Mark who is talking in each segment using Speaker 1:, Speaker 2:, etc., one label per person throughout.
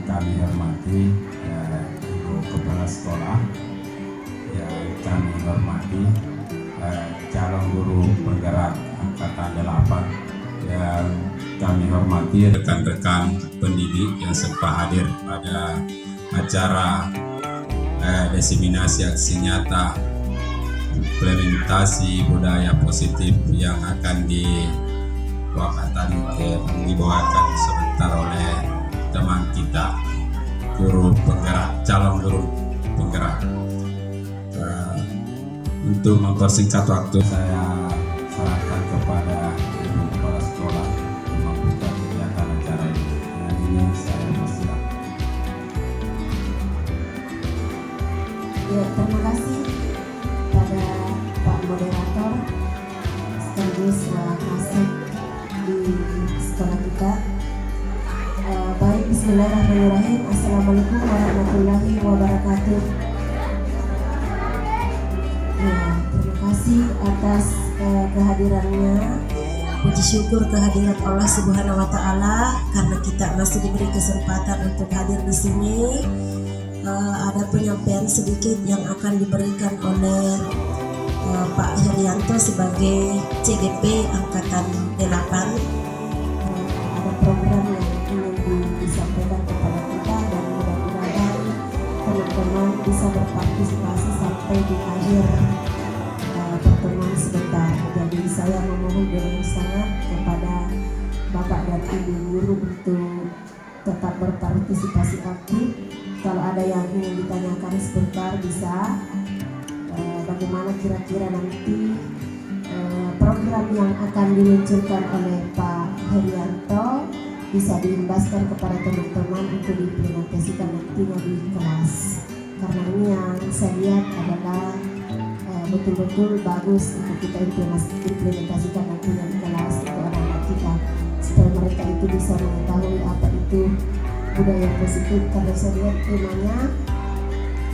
Speaker 1: kami hormati Ibu Kepala Sekolah, yang kami hormati calon guru penggerak Angkatan 8, yang kami hormati rekan-rekan pendidik yang sempat hadir pada acara diseminasi aksi nyata implementasi budaya positif yang akan dibawakan sebentar oleh teman kita, guru penggerak, calon guru penggerak. Untuk mempersingkat waktu, saya sarankan kepada Ibu Kepala Sekolah untuk membuka kegiatan acara ini. Dengan ini saya bersiap.
Speaker 2: Ya, terima kasih pada Pak Moderator sekaligus Kasih di sekolah kita. Baik, bismillahirrahmanirrahim. Assalamualaikum warahmatullahi wabarakatuh. Ya, terima kasih atas kehadirannya. Puji syukur kehadiran Allah Subhanahu wa Ta'ala karena kita masih diberi kesempatan untuk hadir di sini. Ada penyampaian sedikit yang akan diberikan oleh Pak Herianto sebagai CGP Angkatan 8. Ada program yang ingin disampaikan kepada kita dan mudah-mudahan teman-teman bisa berpartisipasi sampai di akhir pertemuan sebentar. Jadi saya memohon dengan sangat kepada Bapak dan Ibu guru untuk tetap berpartisipasi aktif. Kalau ada yang ingin ditanyakan sebentar bisa. Bagaimana kira-kira nanti program yang akan diluncurkan oleh Pak Herianto bisa diimbaskan kepada teman-teman untuk diimplementasikan nantinya di kelas. Karena ini yang saya lihat adalah betul-betul bagus untuk kita implementasikan nantinya di kelas untuk anak-anak kita, supaya mereka itu bisa mengetahui apa itu budaya positif. Karena saya lihat temanya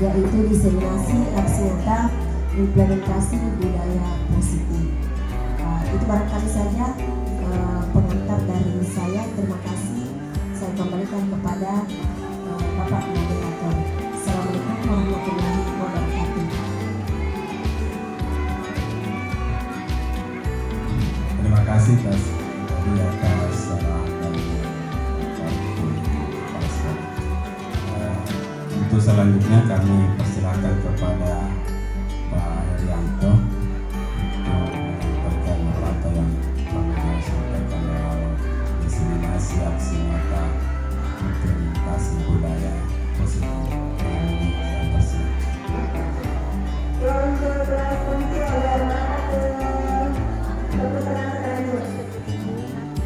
Speaker 2: yaitu diseminasi aksi nyata implementasi budaya positif. Itu barangkali saja pengantar dari saya. Terima kasih. Saya kembalikan kepada Bapak Moderator. Assalamualaikum warahmatullahi wabarakatuh.
Speaker 1: Terima kasih atas saran dari Kepala Sekolah. Untuk selanjutnya kami persilakan kepada Pak Herianto untuk memberikan apa yang kami sampaikan dalam diseminasi aksi nyata implementasi budaya positif. Saya persilakan.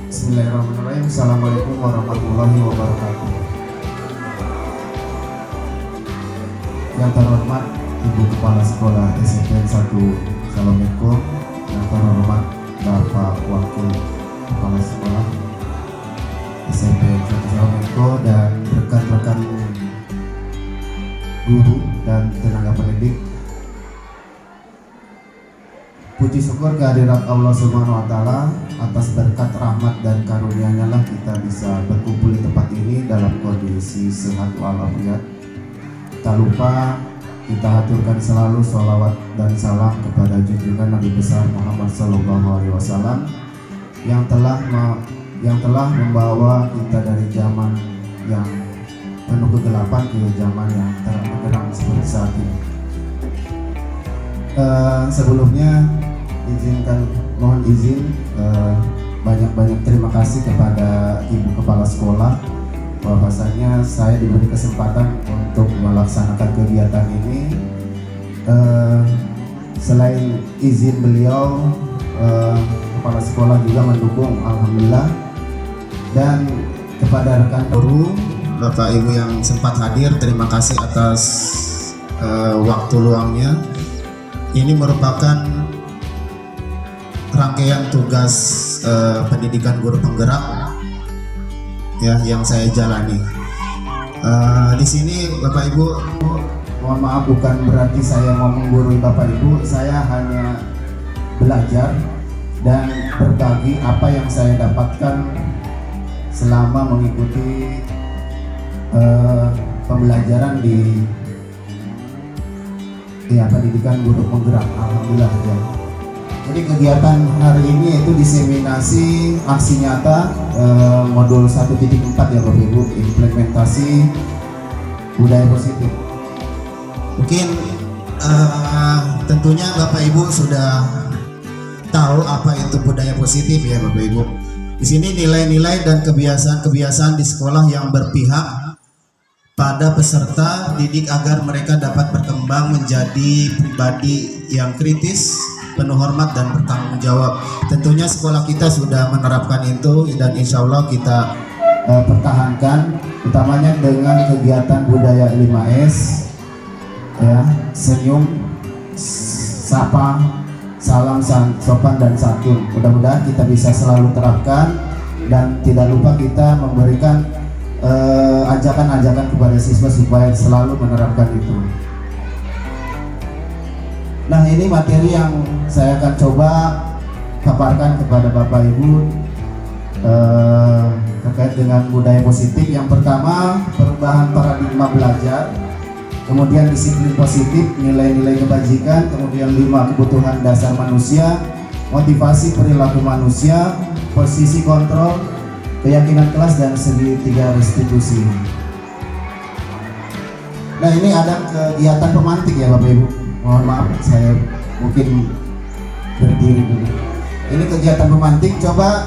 Speaker 3: Bismillahirrahmanirrahim. Assalamualaikum warahmatullahi wabarakatuh. Yang terhormat Ibu Kepala Sekolah SMP 1 Salomeko, yang terhormat Bapak Wakil Kepala Sekolah SMP 1 Salomeko, dan rekan-rekan guru dan tenaga pendidik. Puji syukur kehadirat Allah Subhanahu wa Ta'ala, atas berkat rahmat dan karunia-Nya lah kita bisa berkumpul di tempat ini dalam kondisi sehat walafiat. Tak lupa kita haturkan selalu sholawat dan salam kepada junjungan Nabi besar Muhammad SAW yang telah membawa kita dari zaman yang penuh kegelapan ke zaman yang terang benderang seperti saat ini. Sebelumnya mohon izin banyak-banyak terima kasih kepada Ibu Kepala Sekolah, bahwasanya saya diberi kesempatan untuk melaksanakan kegiatan ini. Selain izin beliau, Kepala Sekolah juga mendukung, alhamdulillah. Dan kepada rekan guru, Bapak Ibu yang sempat hadir, terima kasih atas waktu luangnya. Ini merupakan rangkaian tugas pendidikan guru penggerak ya yang saya jalani. Di sini Bapak Ibu, mohon maaf bukan berarti saya mau menggurui Bapak Ibu, saya hanya belajar dan berbagi apa yang saya dapatkan selama mengikuti pembelajaran di pendidikan guru penggerak. Alhamdulillah ya. Jadi kegiatan hari ini yaitu diseminasi aksi nyata modul 1.4 ya Bapak Ibu, implementasi budaya positif. Mungkin tentunya Bapak Ibu sudah tahu apa itu budaya positif ya Bapak Ibu. Di sini nilai-nilai dan kebiasaan-kebiasaan di sekolah yang berpihak pada peserta didik agar mereka dapat berkembang menjadi pribadi yang kritis, penuh hormat dan bertanggung jawab. Tentunya sekolah kita sudah menerapkan itu dan insya Allah kita pertahankan, utamanya dengan kegiatan budaya 5S ya, senyum, sapa, salam, sopan dan santun. Mudah-mudahan kita bisa selalu terapkan dan tidak lupa kita memberikan ajakan-ajakan kepada siswa supaya selalu menerapkan itu. Nah, ini materi yang saya akan coba paparkan kepada Bapak Ibu terkait dengan budaya positif. Yang pertama, perubahan paradigma belajar, kemudian disiplin positif, nilai-nilai kebajikan, kemudian 5 kebutuhan dasar manusia, motivasi perilaku manusia, posisi kontrol, keyakinan kelas, dan segitiga restitusi. Nah, ini ada kegiatan pemantik ya Bapak Ibu. Mohon maaf, saya mungkin berdiri dulu. Ini kegiatan pemantik. Coba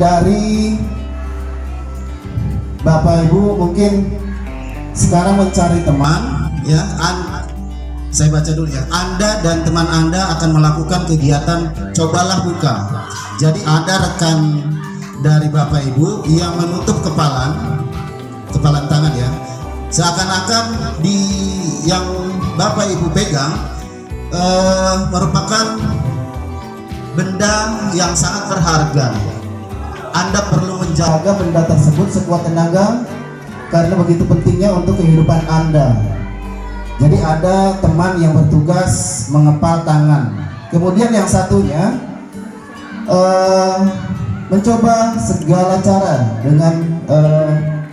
Speaker 3: dari Bapak Ibu mungkin sekarang mencari teman ya. Saya baca dulu ya. Anda dan teman Anda akan melakukan kegiatan cobalah buka. Jadi ada rekan dari Bapak Ibu yang menutup kepalan tangan ya, seakan-akan di yang Bapak Ibu pegang merupakan benda yang sangat berharga. Anda perlu menjaga benda tersebut sekuat tenaga karena begitu pentingnya untuk kehidupan Anda. Jadi ada teman yang bertugas mengepal tangan, kemudian yang satunya mencoba segala cara dengan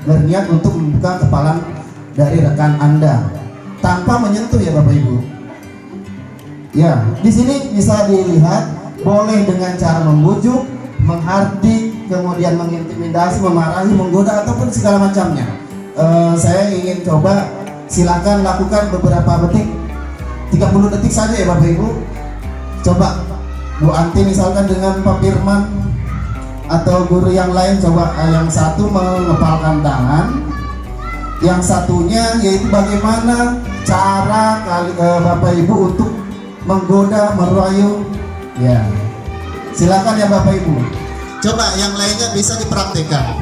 Speaker 3: berniat untuk membuka kepalan dari rekan Anda tanpa menyentuh ya Bapak Ibu. Ya, di sini bisa dilihat boleh dengan cara membujuk, menghardik, kemudian mengintimidasi, memarahi, menggoda ataupun segala macamnya. Saya ingin coba, silakan lakukan beberapa detik, 30 detik saja ya Bapak Ibu. Coba Bu Anti misalkan dengan Pak Firman atau guru yang lain, coba yang satu mengepalkan tangan, yang satunya yaitu bagaimana cara Bapak Ibu untuk menggoda, merayu ya. Silakan ya Bapak Ibu. Coba yang lainnya bisa dipraktikkan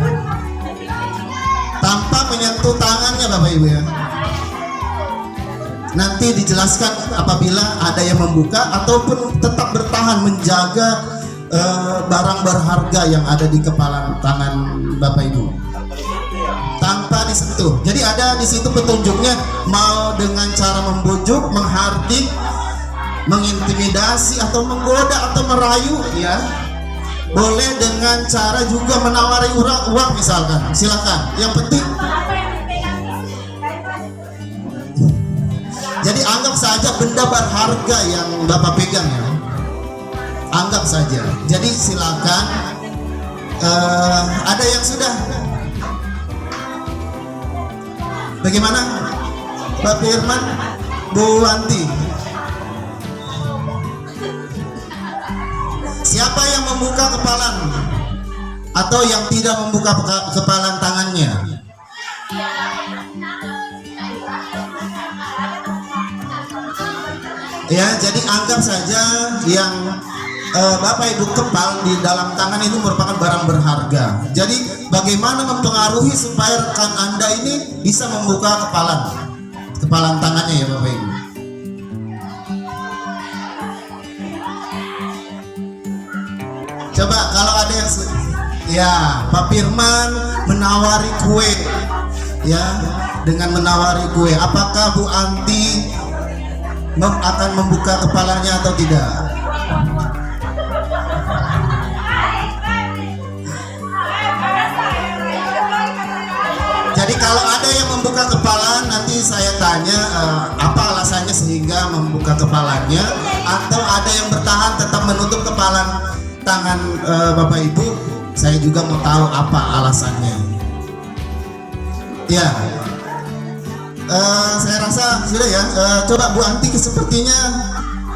Speaker 3: tanpa menyentuh tangannya Bapak Ibu ya. Nanti dijelaskan apabila ada yang membuka ataupun tetap bertahan menjaga barang berharga yang ada di kepala tangan Bapak Ibu tanpa disentuh. Jadi ada di situ petunjuknya, mau dengan cara membujuk, menghardik, mengintimidasi atau menggoda atau merayu ya. Boleh dengan cara juga menawari uang misalkan. Silakan. Yang penting jadi anggap saja benda berharga yang Bapak pegang ya. Anggap saja. Jadi silakan. Ada yang sudah? Bagaimana? Pak Firman, Bu Wanti. Siapa yang membuka kepalan atau yang tidak membuka kepalan tangannya? Ya, jadi anggap saja yang Bapak Ibu kepal di dalam tangan itu merupakan barang berharga. Jadi bagaimana mempengaruhi supaya rekan Anda ini bisa membuka kepalan tangannya ya Bapak Ibu. Coba kalau ada yang ya, Pak Firman menawari kue ya, dengan menawari kue, apakah Bu Anti akan membuka kepalanya atau tidak? Jadi kalau ada yang membuka kepala, nanti saya tanya apa alasannya sehingga membuka kepalanya, atau ada yang bertahan tetap menutup kepala tangan Bapak Ibu, saya juga mau tahu apa alasannya. Ya, saya rasa sudah ya. Coba Bu Anti sepertinya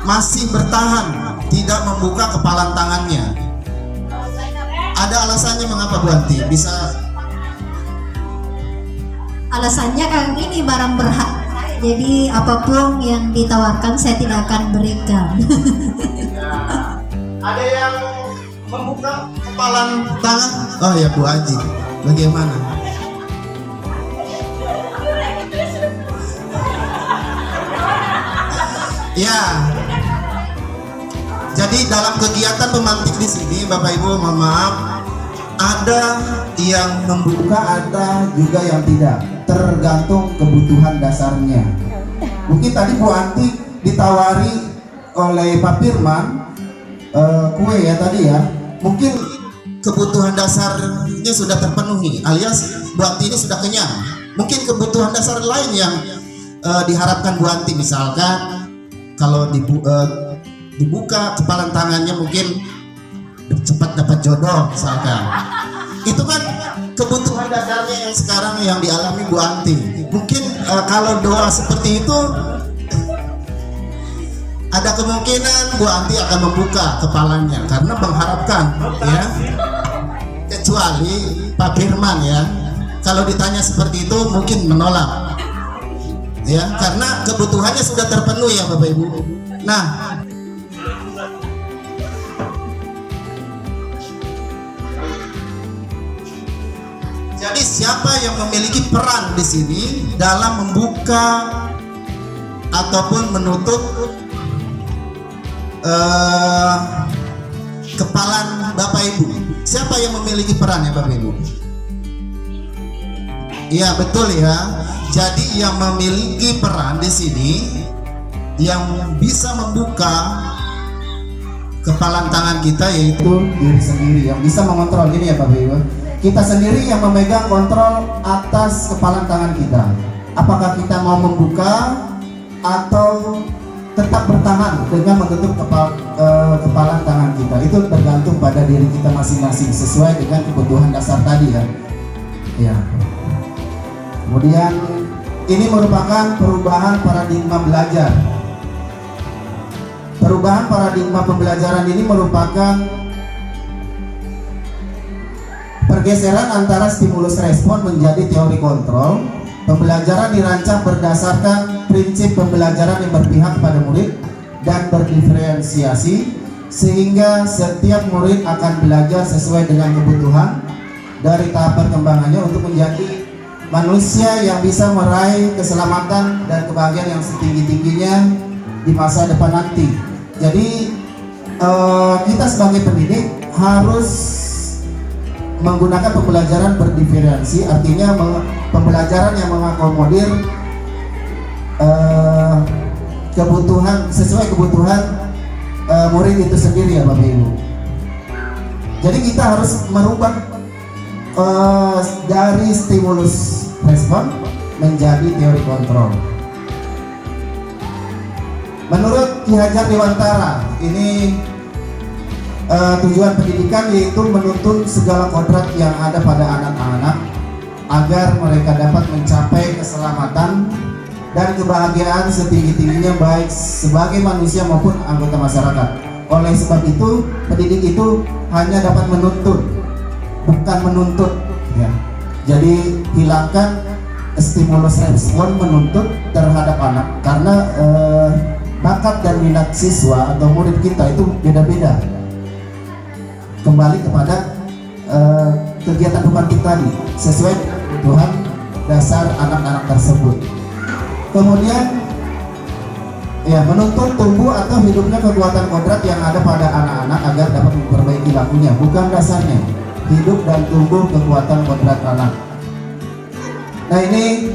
Speaker 3: masih bertahan tidak membuka kepalan tangannya. Ada alasannya mengapa Bu Anti? Bisa?
Speaker 4: Alasannya Kang, ini barang berhak. Jadi apapun yang ditawarkan saya tidak akan berikan.
Speaker 3: Ada yang membuka kepalan tangan? Oh ya Bu Haji, bagaimana? Ya. Jadi dalam kegiatan pemantik di sini, Bapak Ibu, mohon maaf, ada yang membuka, ada juga yang tidak, tergantung kebutuhan dasarnya. Mungkin tadi Bu Anti ditawari oleh Pak Firman kue ya tadi ya, mungkin kebutuhan dasarnya sudah terpenuhi, alias Bu Anti ini sudah kenyang. Mungkin kebutuhan dasar lain yang diharapkan Bu Anti, misalkan kalau dibuka kepalan tangannya mungkin cepat dapat jodoh misalkan. Itu kan kebutuhan dasarnya yang sekarang yang dialami Bu Anti. Mungkin kalau doa seperti itu ada kemungkinan Bu Anti akan membuka kepalanya karena mengharapkan ya. Kecuali Pak Firman ya, kalau ditanya seperti itu mungkin menolak ya, karena kebutuhannya sudah terpenuhi ya Bapak Ibu. Nah, jadi siapa yang memiliki peran di sini dalam membuka ataupun menutup kepalan Bapak Ibu? Siapa yang memiliki peran ya Bapak Ibu? Iya betul ya. Jadi yang memiliki peran di sini, yang bisa membuka kepalan tangan kita yaitu diri sendiri, yang bisa mengontrol ini ya Bapak Ibu. Kita sendiri yang memegang kontrol atas kepalan tangan kita. Apakah kita mau membuka atau tetap bertahan dengan menutup kepalan tangan kita? Itu tergantung pada diri kita masing-masing sesuai dengan kebutuhan dasar tadi ya. Ya. Kemudian ini merupakan perubahan paradigma belajar. Perubahan paradigma pembelajaran ini merupakan pergeseran antara stimulus respon menjadi teori kontrol. Pembelajaran dirancang berdasarkan prinsip pembelajaran yang berpihak pada murid dan berdiferensiasi, sehingga setiap murid akan belajar sesuai dengan kebutuhan dari tahap perkembangannya untuk menjadi manusia yang bisa meraih keselamatan dan kebahagiaan yang setinggi-tingginya di masa depan nanti. Jadi kita sebagai pendidik harus menggunakan pembelajaran berdiferensi, artinya pembelajaran yang mengakomodir kebutuhan sesuai kebutuhan murid itu sendiri ya Bapak Ibu. Jadi kita harus merubah dari stimulus respon menjadi teori kontrol. Menurut Ki Hajar Dewantara, ini tujuan pendidikan yaitu menuntun segala kodrat yang ada pada anak-anak agar mereka dapat mencapai keselamatan dan kebahagiaan setinggi-tingginya baik sebagai manusia maupun anggota masyarakat. Oleh sebab itu, pendidik itu hanya dapat menuntun, bukan menuntut ya. Jadi hilangkan stimulus respon menuntut terhadap anak, karena bakat dan minat siswa atau murid kita itu beda-beda. Kembali kepada kegiatan pemantik tadi sesuai kebutuhan dasar anak-anak tersebut. Kemudian ya, menuntut tumbuh atau hidupnya kekuatan kodrat yang ada pada anak-anak agar dapat memperbaiki lakunya, bukan dasarnya. Hidup dan tumbuh kekuatan kodrat anak. Nah ini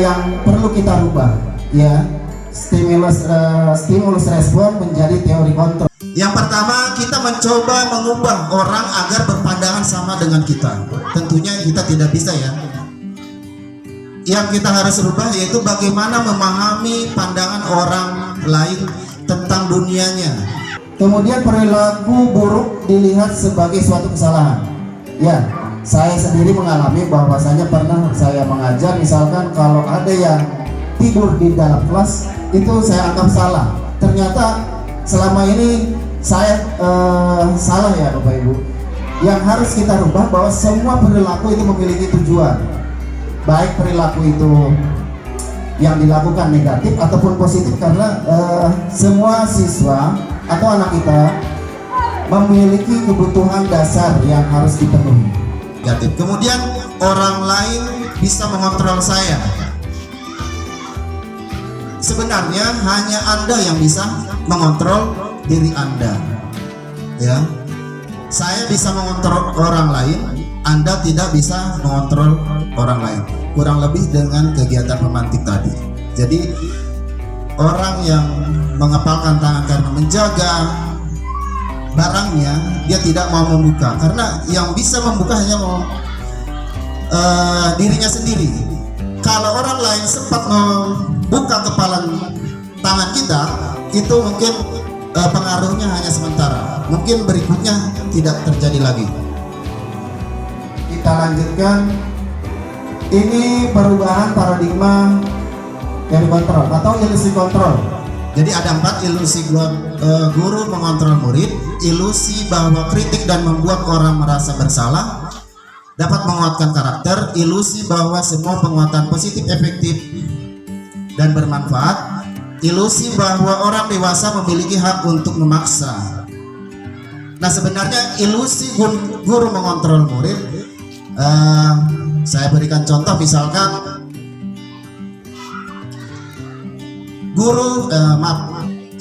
Speaker 3: yang perlu kita rubah ya, stimulus respon menjadi teori kontrol. Yang pertama, kita mencoba mengubah orang agar berpandangan sama dengan kita. Tentunya kita tidak bisa ya. yang kita harus rubah, yaitu bagaimana memahami pandangan orang lain tentang dunianya. Kemudian perilaku buruk dilihat sebagai suatu kesalahan. Ya, saya sendiri mengalami bahwasanya pernah saya mengajar, misalkan kalau ada yang tidur di dalam kelas, itu saya anggap salah. Ternyata selama ini saya salah ya Bapak Ibu. Yang harus kita rubah bahwa semua perilaku itu memiliki tujuan. Baik perilaku itu yang dilakukan negatif ataupun positif, karena semua siswa atau anak kita memiliki kebutuhan dasar yang harus dipenuhi. Negatif. Kemudian orang lain bisa mengontrol saya. Sebenarnya hanya Anda yang bisa mengontrol diri Anda. Ya. Saya bisa mengontrol orang lain, Anda tidak bisa mengontrol orang lain. Kurang lebih dengan kegiatan pemantik tadi. Jadi orang yang mengepalkan tangan karena menjaga barangnya, dia tidak mau membuka, karena yang bisa membuka hanya dirinya sendiri. Kalau orang lain sempat membuka kepalan tangan kita, itu mungkin pengaruhnya hanya sementara, mungkin berikutnya tidak terjadi lagi. Kita lanjutkan. Ini perubahan paradigma dari kontrol atau ilusi kontrol. Jadi ada 4 ilusi guru mengontrol murid. Ilusi bahwa kritik dan membuat orang merasa bersalah dapat menguatkan karakter. Ilusi bahwa semua penguatan positif efektif dan bermanfaat. Ilusi bahwa orang dewasa memiliki hak untuk memaksa. Nah, sebenarnya ilusi guru mengontrol murid, saya berikan contoh, misalkan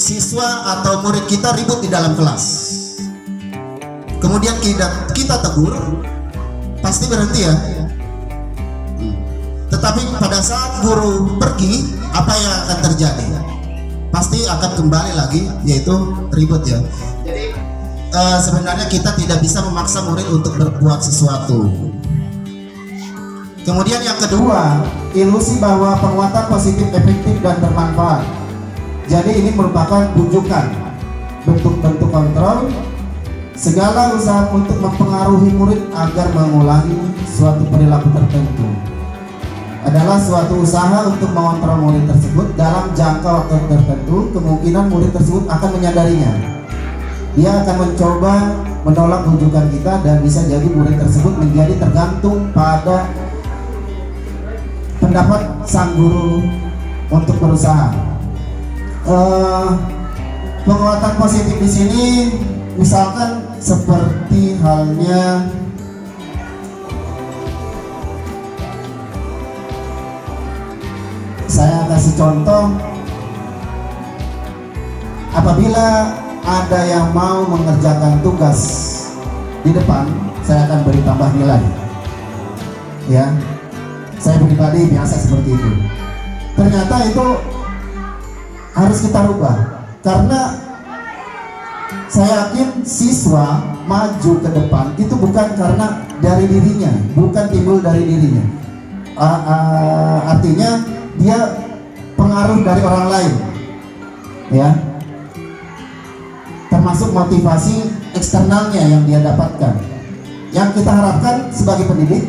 Speaker 3: siswa atau murid kita ribut di dalam kelas, kemudian kita tegur, pasti berhenti ya. Tetapi pada saat guru pergi, apa yang akan terjadi? Pasti akan kembali lagi, yaitu ribut ya. Jadi sebenarnya kita tidak bisa memaksa murid untuk berbuat sesuatu. Kemudian yang kedua, ilusi bahwa penguatan positif efektif dan bermanfaat. Jadi ini merupakan bujukan, bentuk-bentuk kontrol, segala usaha untuk mempengaruhi murid agar mengulangi suatu perilaku tertentu adalah suatu usaha untuk mengontrol murid tersebut dalam jangka waktu tertentu. Kemungkinan murid tersebut akan menyadarinya. Dia akan mencoba menolak bujukan kita, dan bisa jadi murid tersebut menjadi tergantung pada pendapat sang guru untuk berusaha. Penguatan positif di sini misalkan seperti halnya saya kasih contoh, apabila ada yang mau mengerjakan tugas di depan, saya akan beri tambah nilai. Ya. Saya pribadi biasa seperti itu. Ternyata itu harus kita rubah, karena saya yakin siswa maju ke depan itu bukan karena dari dirinya, bukan timbul dari dirinya. Artinya dia pengaruh dari orang lain, ya. Termasuk motivasi eksternalnya yang dia dapatkan. Yang kita harapkan sebagai pendidik,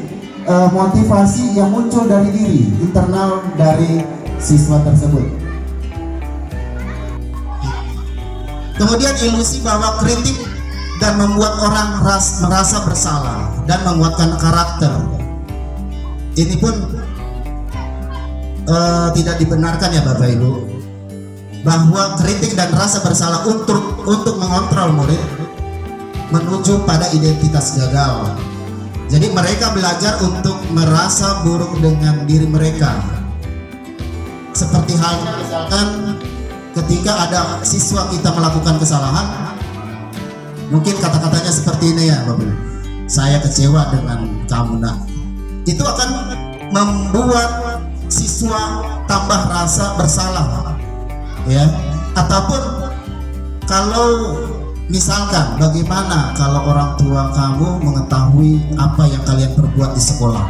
Speaker 3: motivasi yang muncul dari diri, internal dari siswa tersebut. Kemudian ilusi bahwa kritik dan membuat orang merasa bersalah dan menguatkan karakter. Ini pun tidak dibenarkan ya Bapak Ibu, bahwa kritik dan rasa bersalah untuk mengontrol murid menuju pada identitas gagal. Jadi mereka belajar untuk merasa buruk dengan diri mereka. Seperti halnya misalkan ketika ada siswa kita melakukan kesalahan, mungkin kata-katanya seperti ini ya Bapak, saya kecewa dengan kamu nak. Itu akan membuat siswa tambah rasa bersalah, ya. Ataupun kalau misalkan, bagaimana kalau orang tua kamu mengetahui apa yang kalian perbuat di sekolah?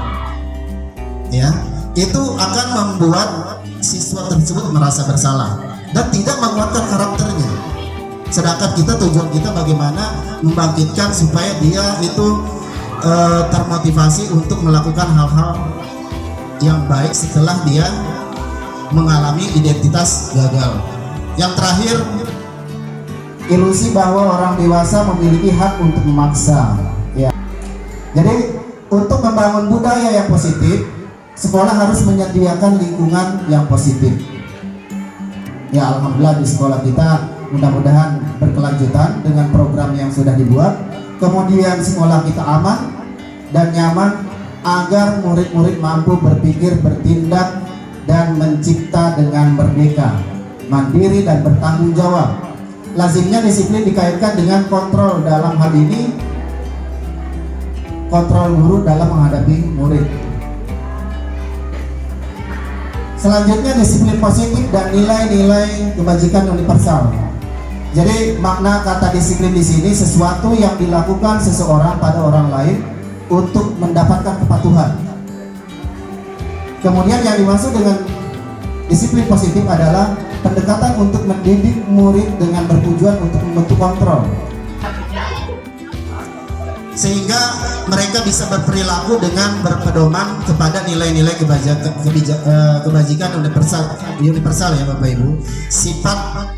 Speaker 3: Ya,
Speaker 5: itu akan membuat siswa tersebut merasa bersalah dan tidak menguatkan karakternya. Sedangkan tujuan kita bagaimana membangkitkan supaya dia itu termotivasi untuk melakukan hal-hal yang baik setelah dia mengalami identitas gagal. Yang terakhir,
Speaker 3: ilusi bahwa orang dewasa memiliki hak untuk memaksa. Ya. Jadi untuk membangun budaya yang positif, sekolah harus menyediakan lingkungan yang positif. Ya, alhamdulillah di sekolah kita mudah-mudahan berkelanjutan dengan program yang sudah dibuat. Kemudian sekolah kita aman dan nyaman agar murid-murid mampu berpikir, bertindak, dan mencipta dengan merdeka, mandiri, dan bertanggung jawab. Lazimnya disiplin dikaitkan dengan kontrol, dalam hal ini kontrol guru dalam menghadapi murid. Selanjutnya disiplin positif dan nilai-nilai kebajikan universal. Jadi makna kata disiplin di sini sesuatu yang dilakukan seseorang pada orang lain untuk mendapatkan kepatuhan. Kemudian yang dimaksud dengan disiplin positif adalah pendekatan untuk mendidik murid dengan bertujuan untuk membentuk kontrol,
Speaker 5: sehingga mereka bisa berperilaku dengan berpedoman kepada nilai-nilai kebajikan universal ya Bapak Ibu.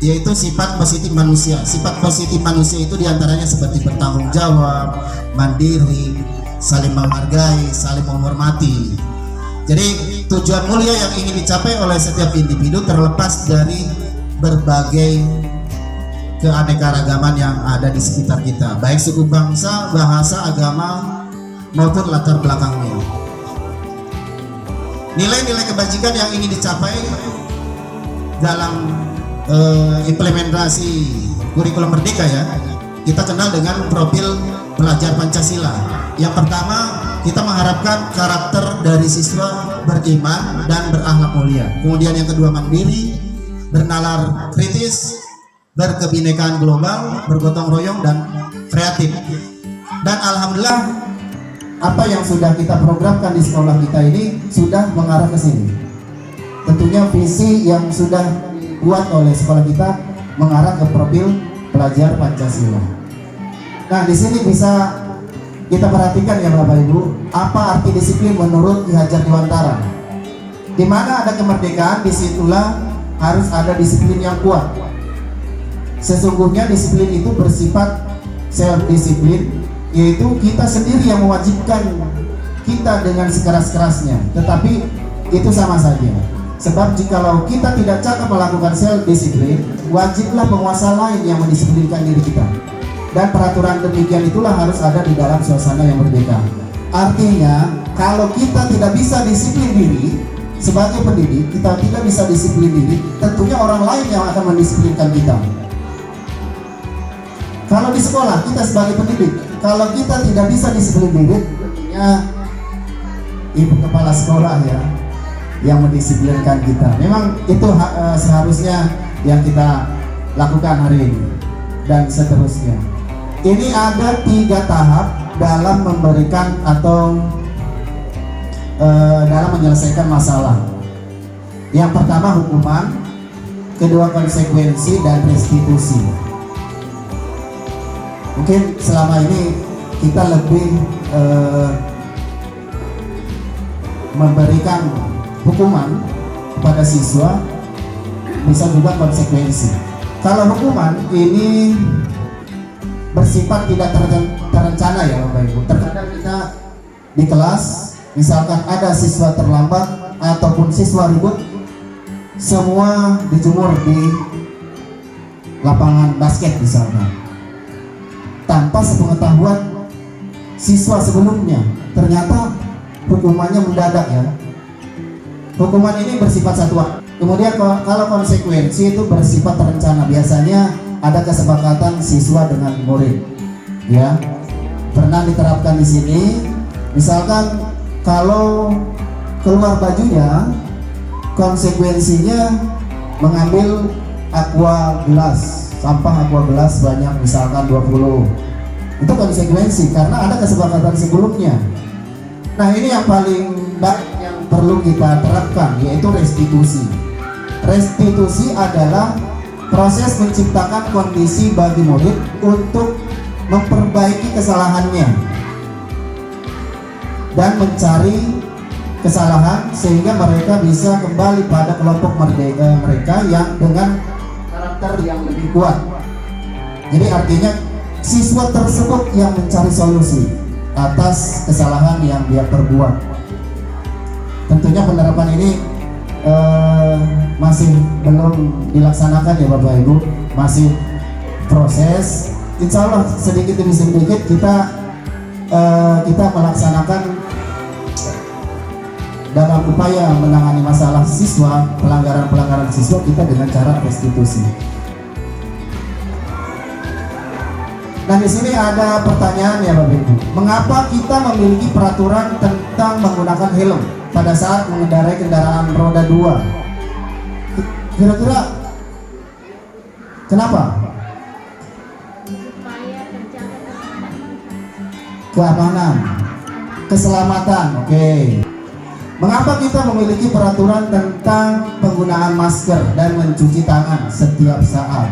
Speaker 5: Yaitu sifat positif manusia. Sifat positif manusia itu diantaranya seperti bertanggung jawab, mandiri, saling menghargai, saling menghormati. Jadi tujuan mulia yang ingin dicapai oleh setiap individu terlepas dari berbagai keanekaragaman yang ada di sekitar kita, baik suku bangsa, bahasa, agama, maupun latar belakangnya. Nilai-nilai kebajikan yang ingin dicapai dalam implementasi kurikulum merdeka ya, kita kenal dengan profil pelajar Pancasila. Yang pertama, kita mengharapkan karakter dari siswa beriman dan berakhlak mulia. Kemudian yang kedua, mandiri, bernalar kritis, berkebinekaan global, bergotong royong, dan kreatif. Dan alhamdulillah
Speaker 3: apa yang sudah kita programkan di sekolah kita ini sudah mengarah ke sini. Tentunya visi yang sudah dibuat oleh sekolah kita mengarah ke profil pelajar Pancasila. Nah, di sini bisa kita perhatikan ya Bapak Ibu, apa arti disiplin menurut Ki Hajar Dewantara. Di mana ada kemerdekaan, disitulah harus ada disiplin yang kuat. Sesungguhnya disiplin itu bersifat self-disiplin, yaitu kita sendiri yang mewajibkan kita dengan sekeras-kerasnya. Tetapi itu sama saja. Sebab jikalau kita tidak cakap melakukan self-disiplin, wajiblah penguasa lain yang mendisiplinkan diri kita. Dan peraturan demikian itulah harus ada di dalam suasana yang merdeka. Artinya, kalau kita tidak bisa disiplin diri sebagai pendidik, kita tidak bisa disiplin diri, tentunya orang lain yang akan mendisiplinkan kita. Kalau di sekolah kita sebagai pendidik, kalau kita tidak bisa disiplin diri, tentunya ibu kepala sekolah ya yang mendisiplinkan kita. Memang itu seharusnya yang kita lakukan hari ini dan seterusnya. Ini ada 3 tahap dalam memberikan atau dalam menyelesaikan masalah. Yang pertama hukuman, kedua konsekuensi, dan restitusi. Mungkin selama ini kita lebih memberikan hukuman kepada siswa, bisa juga konsekuensi. Kalau hukuman ini bersifat tidak terencana ya Bapak Ibu. Terkadang kita di kelas, misalkan ada siswa terlambat ataupun siswa ribut, semua dijemur di lapangan basket misalkan, tanpa sepengetahuan siswa sebelumnya. Ternyata hukumannya mendadak ya. Hukuman ini bersifat satu. Kemudian kalau konsekuensi itu bersifat terencana, biasanya ada kesepakatan siswa dengan murid. Ya, pernah diterapkan di sini. Misalkan kalau keluar bajunya, konsekuensinya mengambil aqua gelas, sampah aqua gelas banyak misalkan 20. Itu konsekuensi karena ada kesepakatan sebelumnya. Nah, ini yang paling baik yang perlu kita terapkan, yaitu restitusi. Restitusi adalah proses menciptakan kondisi bagi murid untuk memperbaiki kesalahannya dan mencari kesalahan sehingga mereka bisa kembali pada kelompok mereka yang dengan karakter yang lebih kuat. Jadi artinya siswa tersebut yang mencari solusi atas kesalahan yang dia perbuat. Tentunya penerapan ini masih belum dilaksanakan ya Bapak Ibu, masih proses. Insya Allah sedikit demi sedikit kita melaksanakan dalam upaya menangani masalah siswa, pelanggaran siswa kita dengan cara restitusi. Nah, di sini ada pertanyaan ya Bapak Ibu. Mengapa kita memiliki peraturan tentang menggunakan helm pada saat mengendarai kendaraan roda 2? Kira-kira kenapa? Keamanan, keselamatan. Oke. Mengapa kita memiliki peraturan tentang penggunaan masker dan mencuci tangan setiap saat?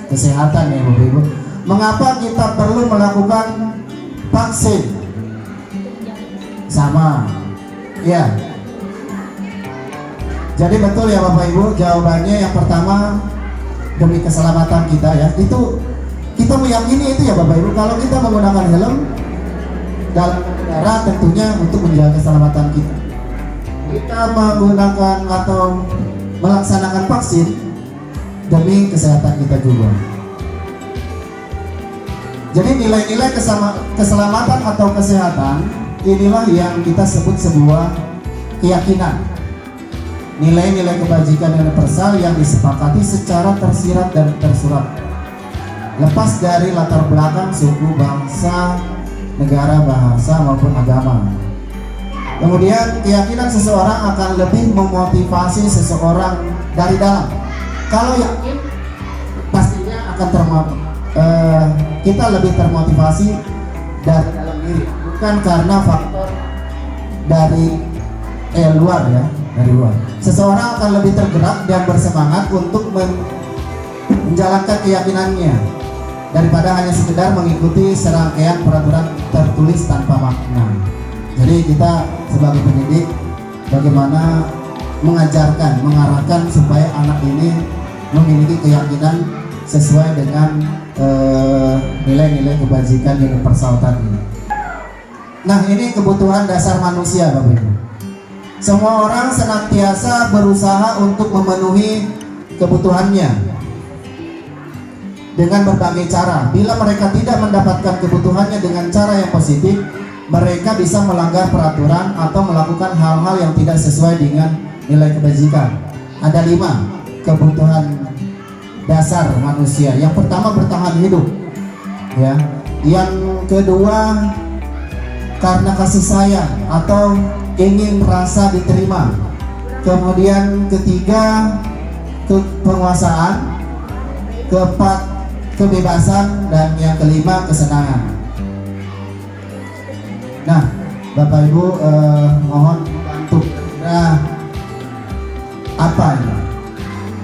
Speaker 3: Kesehatan ya Bapak Ibu. Mengapa kita perlu melakukan vaksin? Sama. Ya. Jadi betul ya Bapak Ibu, jawabannya yang pertama demi keselamatan kita ya. Itu kita meyakini itu ya Bapak Ibu, kalau kita menggunakan helm dalam berkendara tentunya untuk menjaga keselamatan kita. Kita menggunakan atau melaksanakan vaksin demi kesehatan kita juga. Jadi nilai-nilai keselamatan atau kesehatan inilah yang kita sebut sebuah keyakinan. Nilai-nilai kebajikan universal yang disepakati secara tersirat dan tersurat, lepas dari latar belakang suku, bangsa, negara, bahasa maupun agama. Kemudian keyakinan seseorang akan lebih memotivasi seseorang dari dalam. Kalau yakin pastinya akan kita lebih termotivasi dari dalam diri, bukan karena faktor dari luar ya, dari luar. Seseorang akan lebih tergerak dan bersemangat untuk menjalankan keyakinannya daripada hanya sekedar mengikuti serangkaian peraturan tertulis tanpa makna. Jadi kita sebagai pendidik bagaimana mengajarkan, mengarahkan supaya anak ini memiliki keyakinan sesuai dengan nilai-nilai kebajikan universal tadi. Nah, ini kebutuhan dasar manusia Bapak Ibu. Semua orang senantiasa berusaha untuk memenuhi kebutuhannya dengan berbagai cara. Bila mereka tidak mendapatkan kebutuhannya dengan cara yang positif, mereka bisa melanggar peraturan atau melakukan hal-hal yang tidak sesuai dengan nilai kebajikan. Ada 5 kebutuhan dasar manusia. Yang pertama, bertahan hidup ya. Yang kedua, karena kasih sayang atau ingin merasa diterima. Kemudian ketiga, penguasaan. Keempat, kebebasan. Dan yang kelima, kesenangan. Nah, Bapak Ibu mohon bantu. Nah, apa ini?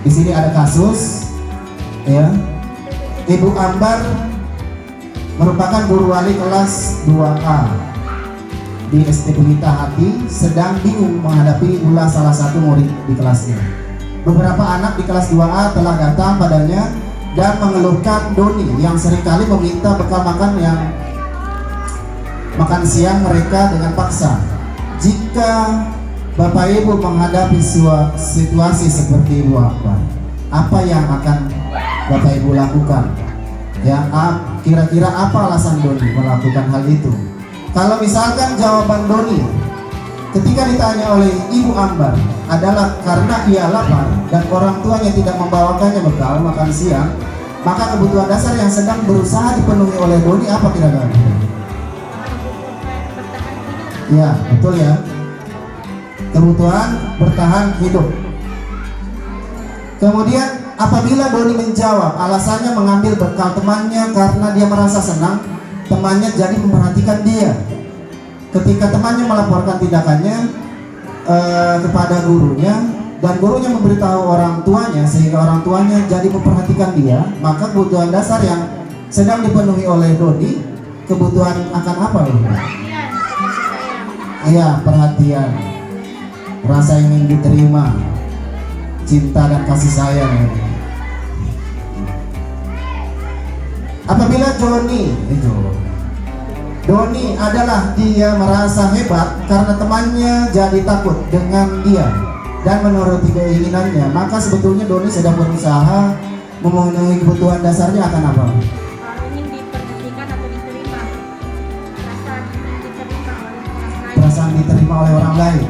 Speaker 3: Di sini ada kasus ya. Ibu Ambar merupakan guru wali kelas 2A di SD Pelita Hati, sedang bingung menghadapi ulah salah satu murid di kelasnya. Beberapa anak di kelas 2A telah datang padanya dan mengeluhkan Doni yang seringkali meminta bekal makan siang mereka dengan paksa. Jika Bapak Ibu menghadapi situasi seperti Ibu Ambar, apa yang akan Bapak Ibu lakukan? Ya, kira-kira apa alasan Doni melakukan hal itu? Kalau misalkan jawaban Doni ketika ditanya oleh Ibu Ambar adalah karena ia lapar dan orang tuanya tidak membawakannya bekal makan siang, maka kebutuhan dasar yang sedang berusaha dipenuhi oleh Doni apa kira-kira? Ya, betul ya. Kebutuhan bertahan hidup. Kemudian apabila Doni menjawab alasannya mengambil bekal temannya karena dia merasa senang temannya jadi memperhatikan dia. ketika temannya melaporkan tindakannya kepada gurunya dan gurunya memberitahu orang tuanya sehingga orang tuanya jadi memperhatikan dia, maka kebutuhan dasar yang sedang dipenuhi oleh Dodi, kebutuhan akan apa loh? Iya, perhatian, rasa ingin diterima, cinta dan kasih sayang. Apabila Doni adalah dia merasa hebat karena temannya jadi takut dengan dia dan menuruti keinginannya, maka sebetulnya Doni sedang berusaha memenuhi kebutuhan dasarnya akan apa?
Speaker 6: Ingin diperhatikan atau diterima,
Speaker 3: Perasaan diterima oleh orang lain.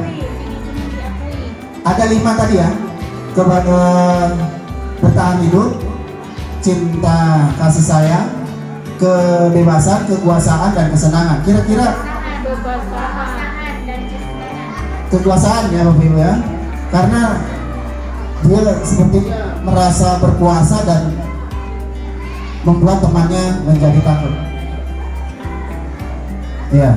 Speaker 3: Ada 5 tadi ya, kepada bertahan hidup, cinta, kasih sayang, kebebasan, kekuasaan, dan kesenangan. Kira-kira kekuasaan ya Bapak Ibu ya, karena dia sepertinya merasa berkuasa dan membuat temannya menjadi takut. Ya.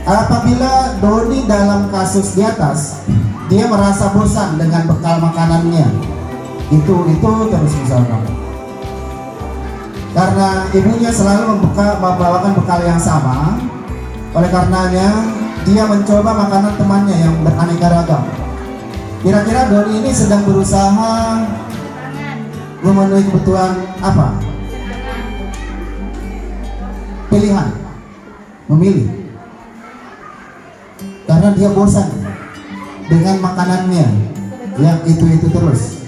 Speaker 3: Apabila Doni dalam kasus di atas, dia merasa bosan dengan bekal makanannya, itu terus misalkan. Karena ibunya selalu membawakan bekal yang sama, oleh karenanya dia mencoba makanan temannya yang beraneka ragam. Kira-kira Doni ini sedang berusaha memenuhi kebutuhan apa? Pilihan, memilih. Karena dia bosan dengan makanannya yang itu terus.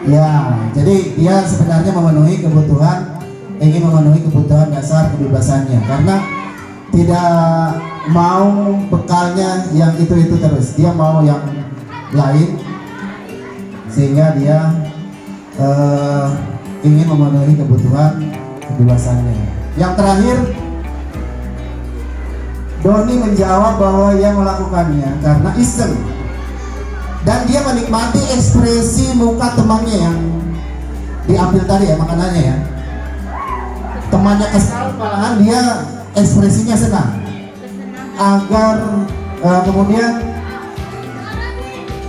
Speaker 3: Ya, jadi dia sebenarnya ingin memenuhi kebutuhan dasar kebebasannya, karena tidak mau bekalnya yang itu terus, dia mau yang lain, sehingga dia ingin memenuhi kebutuhan kebebasannya. Yang terakhir, Doni menjawab bahwa ia melakukannya karena iseng, dan dia menikmati ekspresi muka temannya yang diambil tadi ya makanannya ya. Temannya kesal, malahan dia ekspresinya senang, agar kemudian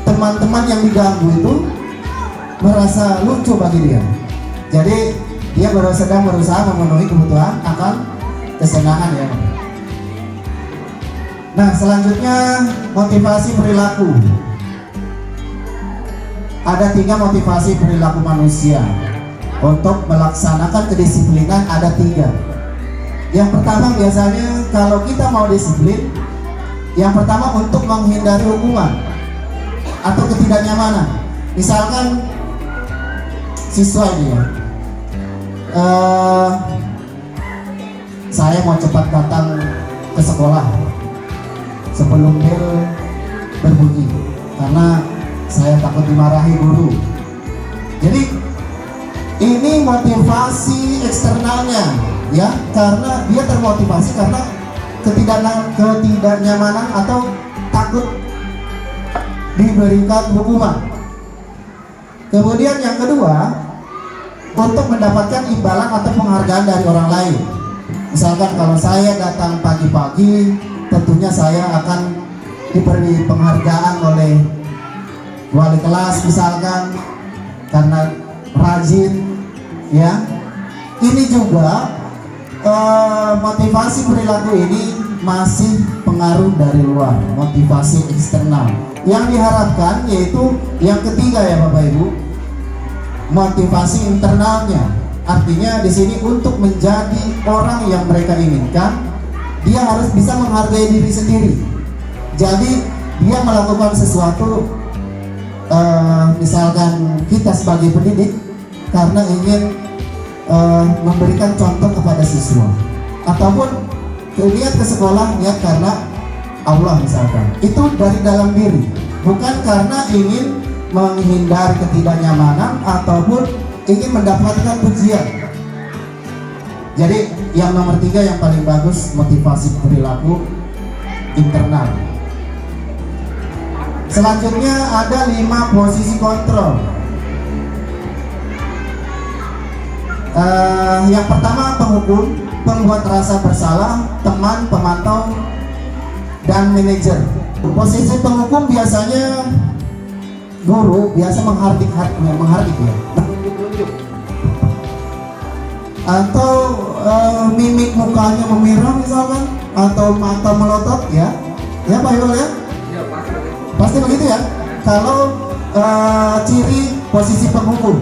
Speaker 3: teman-teman yang diganggu itu merasa lucu bagi dia. Jadi dia sedang berusaha memenuhi kebutuhan akan kesenangan ya. Nah, selanjutnya motivasi perilaku. Ada 3 motivasi perilaku manusia. Untuk melaksanakan kedisiplinan ada 3. Yang pertama, biasanya kalau kita mau disiplin, yang pertama untuk menghindari hukuman atau ketidaknyamanan. Misalkan siswa ini ya, saya mau cepat datang ke sekolah sebelum bel berbunyi karena saya takut dimarahi guru. Jadi ini motivasi eksternalnya ya, karena dia termotivasi karena ketidaknyamanan atau takut diberikan hukuman. Kemudian yang kedua, untuk mendapatkan imbalan atau penghargaan dari orang lain. Misalkan kalau saya datang pagi-pagi, tentunya saya akan diberi penghargaan oleh wali kelas misalkan karena rajin ya. Ini juga motivasi perilaku ini masih pengaruh dari luar, motivasi eksternal. Yang diharapkan yaitu yang ketiga ya Bapak Ibu, motivasi internalnya. Artinya di sini untuk menjadi orang yang mereka inginkan, dia harus bisa menghargai diri sendiri. Jadi dia melakukan sesuatu, misalkan kita sebagai pendidik karena ingin memberikan contoh kepada siswa, ataupun niat ke sekolah niat karena Allah misalkan, itu dari dalam diri, bukan karena ingin menghindari ketidaknyamanan ataupun ingin mendapatkan pujian. Jadi yang nomor 3 yang paling bagus, motivasi perilaku internal. Selanjutnya ada 5 posisi kontrol. Yang pertama penghukum, pembuat rasa bersalah, teman, pemantau, dan manajer. Posisi penghukum biasanya guru biasa menghardik ya, menunjuk-nunjuk, atau mimik mukanya memerah misalkan, atau mata melotot ya Pak Irul ya? Pasti begitu ya. Kalau ciri posisi penghukum.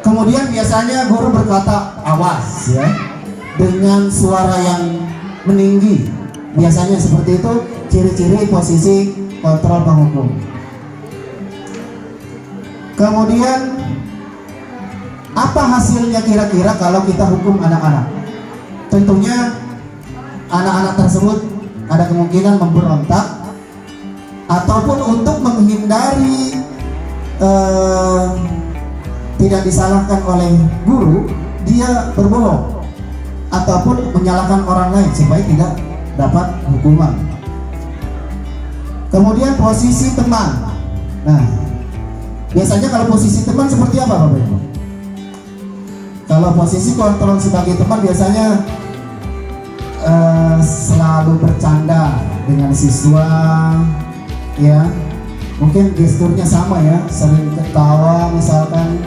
Speaker 3: Kemudian biasanya guru berkata awas ya, dengan suara yang meninggi. Biasanya seperti itu ciri-ciri posisi kontrol penghukum. Kemudian apa hasilnya kira-kira kalau kita hukum anak-anak? Tentunya anak-anak tersebut ada kemungkinan memberontak, ataupun untuk menghindari tidak disalahkan oleh guru, dia berbohong ataupun menyalahkan orang lain supaya tidak dapat hukuman. Kemudian posisi teman. Nah, biasanya kalau posisi teman seperti apa Bapak Ibu? Kalau posisi kontrol sebagai teman biasanya selalu bercanda dengan siswa, ya, mungkin gesturnya sama ya, sering ketawa misalkan.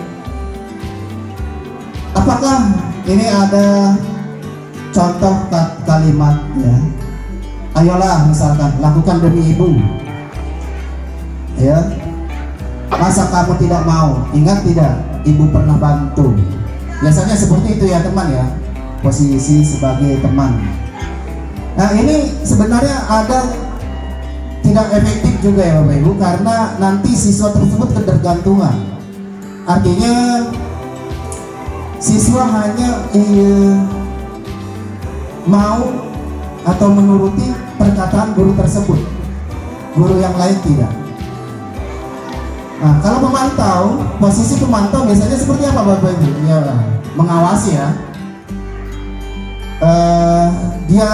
Speaker 3: Apakah ini ada contoh kalimat ya? Ayolah misalkan lakukan demi ibu, ya. Masa kamu tidak mau? Ingat tidak, ibu pernah bantu. Biasanya seperti itu ya teman ya, posisi sebagai teman. Nah ini sebenarnya ada tidak efektif juga ya Bapak Ibu, karena nanti siswa tersebut ketergantungan. Artinya siswa hanya mau atau menuruti perkataan guru tersebut, guru yang lain tidak. Nah, kalau pemantau, posisi pemantau biasanya seperti apa Bapak Ibu? Ya, mengawasi ya. Dia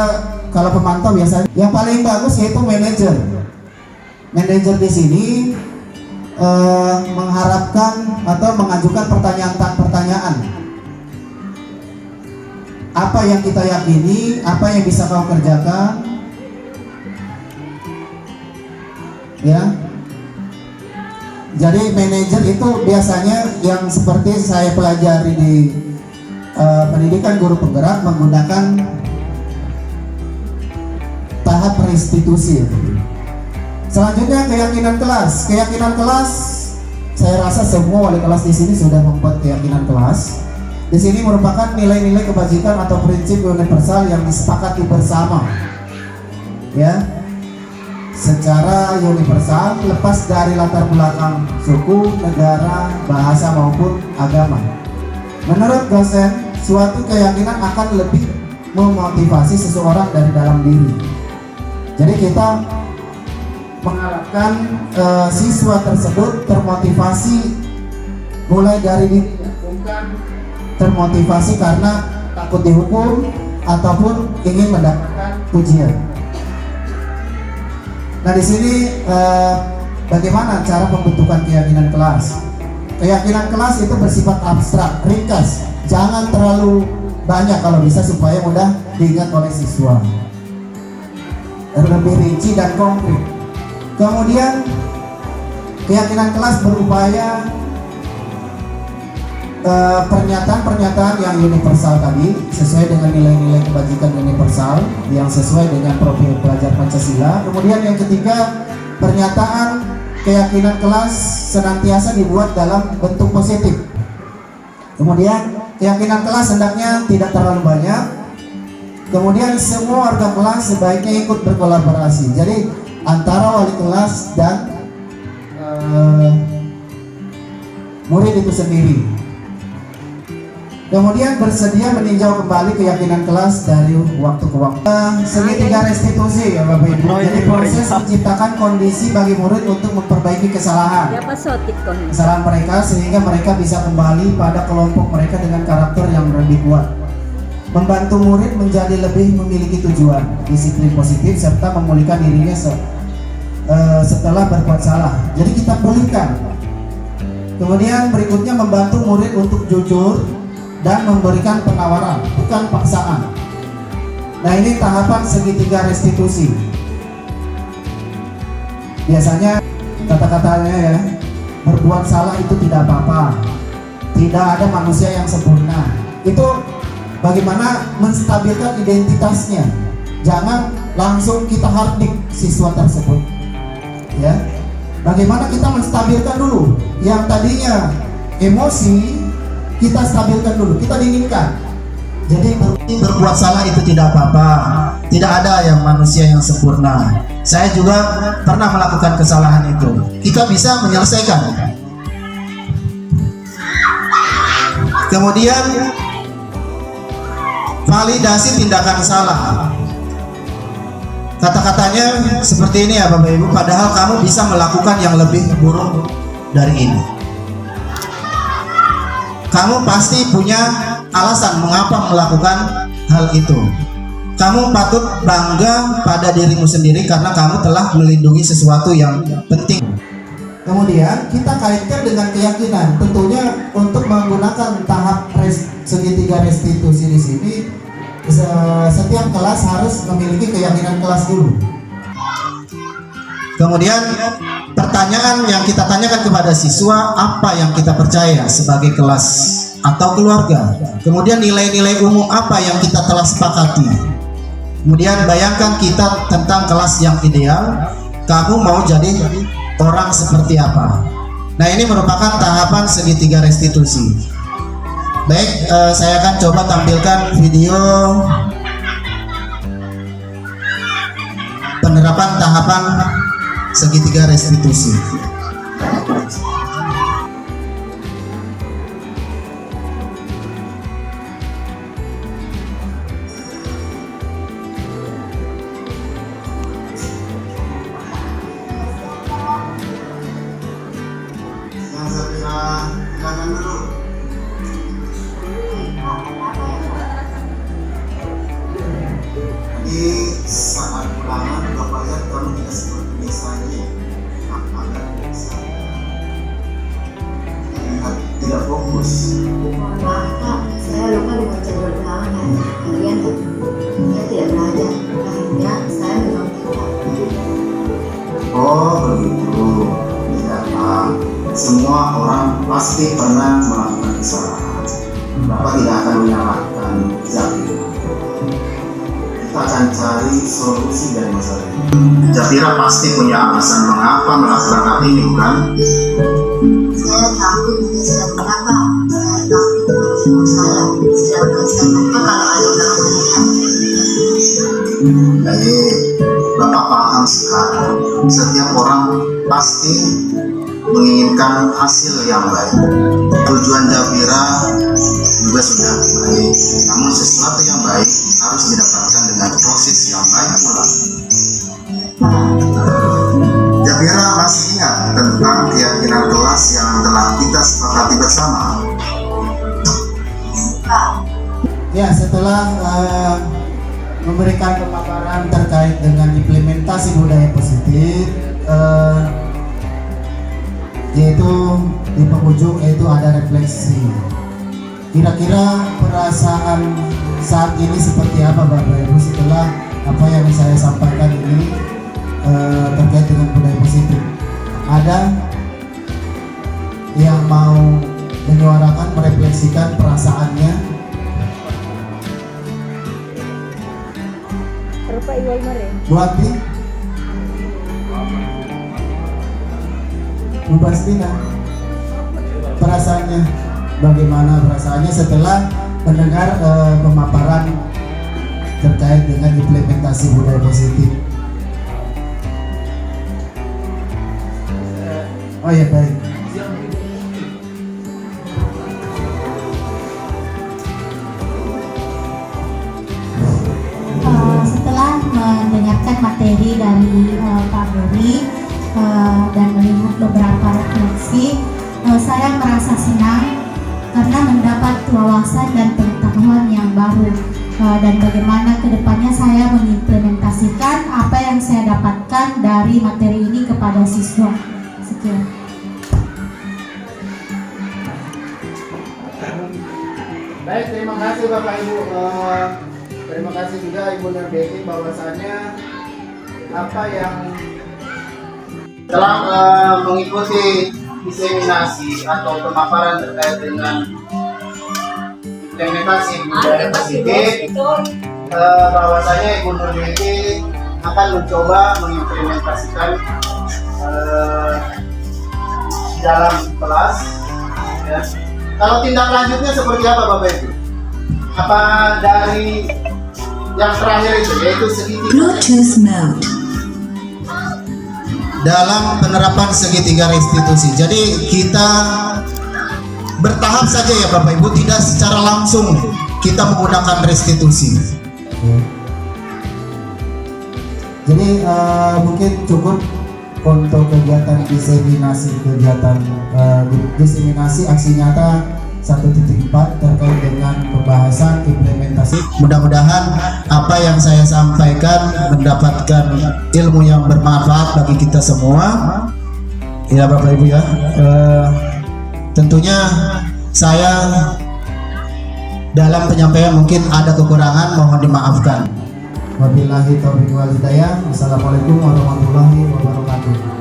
Speaker 3: kalau pemantau biasanya yang paling bagus yaitu manajer. Manajer di sini mengharapkan atau mengajukan pertanyaan. Apa yang kita yakini, apa yang bisa kau kerjakan, ya. Jadi manajer itu biasanya yang seperti saya pelajari di pendidikan guru penggerak menggunakan tahap restitusi. Selanjutnya keyakinan kelas. Keyakinan kelas, saya rasa semua wali kelas di sini sudah membuat keyakinan kelas. Di sini merupakan nilai-nilai kebajikan atau prinsip universal yang disepakati bersama, ya, secara universal, lepas dari latar belakang suku, negara, bahasa maupun agama. Menurut dosen, suatu keyakinan akan lebih memotivasi seseorang dari dalam diri. Jadi kita mengharapkan siswa tersebut termotivasi mulai dari diri, bukan termotivasi karena takut dihukum ataupun ingin mendapatkan pujian. Nah di sini bagaimana cara pembentukan keyakinan kelas? Keyakinan kelas itu bersifat abstrak, ringkas, jangan terlalu banyak kalau bisa supaya mudah diingat oleh siswa. Lebih rinci dan konkret. Kemudian keyakinan kelas berupaya pernyataan-pernyataan yang universal tadi sesuai dengan nilai-nilai kebajikan universal yang sesuai dengan profil pelajar Pancasila. Kemudian yang ketiga, pernyataan keyakinan kelas senantiasa dibuat dalam bentuk positif. Kemudian keyakinan kelas hendaknya tidak terlalu banyak. Kemudian semua warga kelas sebaiknya ikut berkolaborasi. Jadi antara wali kelas dan murid itu sendiri. Kemudian bersedia meninjau kembali keyakinan kelas dari waktu ke waktu. Segitiga restitusi ya Bapak Ibu. Jadi proses menciptakan kondisi bagi murid untuk memperbaiki kesalahan mereka sehingga mereka bisa kembali pada kelompok mereka dengan karakter yang lebih kuat. Membantu murid menjadi lebih memiliki tujuan, disiplin positif serta memulihkan dirinya setelah berbuat salah. Jadi kita pulihkan Kemudian berikutnya membantu murid untuk jujur dan memberikan penawaran, bukan paksaan. Nah, ini tahapan segitiga restitusi. Biasanya kata-katanya ya, berbuat salah itu tidak apa-apa, tidak ada manusia yang sempurna. Itu bagaimana menstabilkan identitasnya. Jangan langsung kita hardik siswa tersebut, ya. Bagaimana kita menstabilkan dulu yang tadinya emosi, kita stabilkan dulu, kita dinginkan.
Speaker 5: Jadi berbuat salah itu tidak apa-apa. Tidak ada yang manusia yang sempurna. Saya juga pernah melakukan kesalahan itu. Kita bisa menyelesaikan. Kemudian validasi tindakan salah. Kata-katanya seperti ini ya Bapak Ibu, padahal kamu bisa melakukan yang lebih buruk dari ini. Kamu pasti punya alasan mengapa melakukan hal itu. Kamu patut bangga pada dirimu sendiri karena kamu telah melindungi sesuatu yang penting.
Speaker 3: Kemudian kita kaitkan dengan keyakinan. Tentunya untuk menggunakan tahap segitiga restitusi di sini, setiap kelas harus memiliki keyakinan kelas dulu.
Speaker 5: Kemudian pertanyaan yang kita tanyakan kepada siswa, apa yang kita percaya sebagai kelas atau keluarga. Kemudian nilai-nilai umum apa yang kita telah sepakati. Kemudian bayangkan kita tentang kelas yang ideal. Kamu mau jadi orang seperti apa? Nah, ini merupakan tahapan segitiga restitusi. Baik, saya akan coba tampilkan video penerapan tahapan segitiga restitusi.
Speaker 3: Yang segera silakan dulu. Di saat ulangan Bapak lihat kamu tidak seperti biasanya, agak tidak fokus.
Speaker 7: Maaf Kak, saya lupa dengan jadwal ulangan harian. Saya tidak belajar, akhirnya saya memang lupa.
Speaker 3: Oh begitu. Tidak Pak, semua orang pasti pernah melakukan kesalahan. Bapak tidak akan menyalahkan Zafira. Kita akan cari solusi dari masalah ini. Zafira pasti punya alasan mengapa melakukan hal ini, bukan?
Speaker 7: Saya takut tidak sedang mengapa. Saya takut tidak salah. Sedangkan saya lupa kalau ada ulangan harian.
Speaker 3: Baik, Bapak paham sekarang. Setiap orang pasti menginginkan hasil yang baik. Tujuan Zafira juga sudah baik, namun sesuatu yang baik harus didapatkan dengan proses yang baik pula. Zafira masih ingat tentang keyakinan kelas yang telah kita sepakati bersama? Ya, setelah memberikan pemaparan terkait dengan implementasi budaya positif, yaitu di penghujung yaitu ada refleksi. Kira-kira perasaan saat ini seperti apa Bapak Ibu setelah apa yang saya sampaikan ini terkait dengan budaya positif? Ada yang mau menyuarakan, merefleksikan perasaannya?
Speaker 6: Rupa iwal mare.
Speaker 3: Bu Ati? Bu Bastina? Perasaannya? Bagaimana perasaannya setelah mendengar pemaparan terkait dengan implementasi budaya positif? Oh ya, baik.
Speaker 4: Setelah mendengarkan materi dari Pak Buri dan melihat beberapa refleksi, saya merasa senang karena mendapat wawasan dan pengetahuan yang baru, dan bagaimana kedepannya saya mengimplementasikan apa yang saya dapatkan dari materi ini kepada siswa. Sekian.
Speaker 3: Baik, terima kasih Bapak Ibu. Terima kasih juga Ibu Nurbeti bahwasannya apa yang telah mengikuti diseminasi atau pemaparan terkait dengan implementasi budaya positif, bahwasanya Ibu Nurbeti akan mencoba mengimplementasikan di dalam kelas. Ya. Kalau tindak lanjutnya seperti apa Bapak Ibu? Apa dari yang terakhir itu yaitu segitiga
Speaker 8: Bluetooth mode.
Speaker 5: dalam penerapan segitiga restitusi. Jadi kita bertahap saja ya Bapak Ibu, tidak secara langsung kita menggunakan restitusi.
Speaker 3: Jadi mungkin cukup untuk kegiatan diseminasi aksi nyata 1.4 terkait dengan pembahasan implementasi.
Speaker 5: Mudah-mudahan apa yang saya sampaikan mendapatkan ilmu yang bermanfaat bagi kita semua. Ya Bapak Ibu ya. Tentunya saya dalam penyampaian mungkin ada kekurangan, mohon dimaafkan.
Speaker 3: Wabillahi taufiq wal hidayah. Assalamualaikum warahmatullahi wabarakatuh.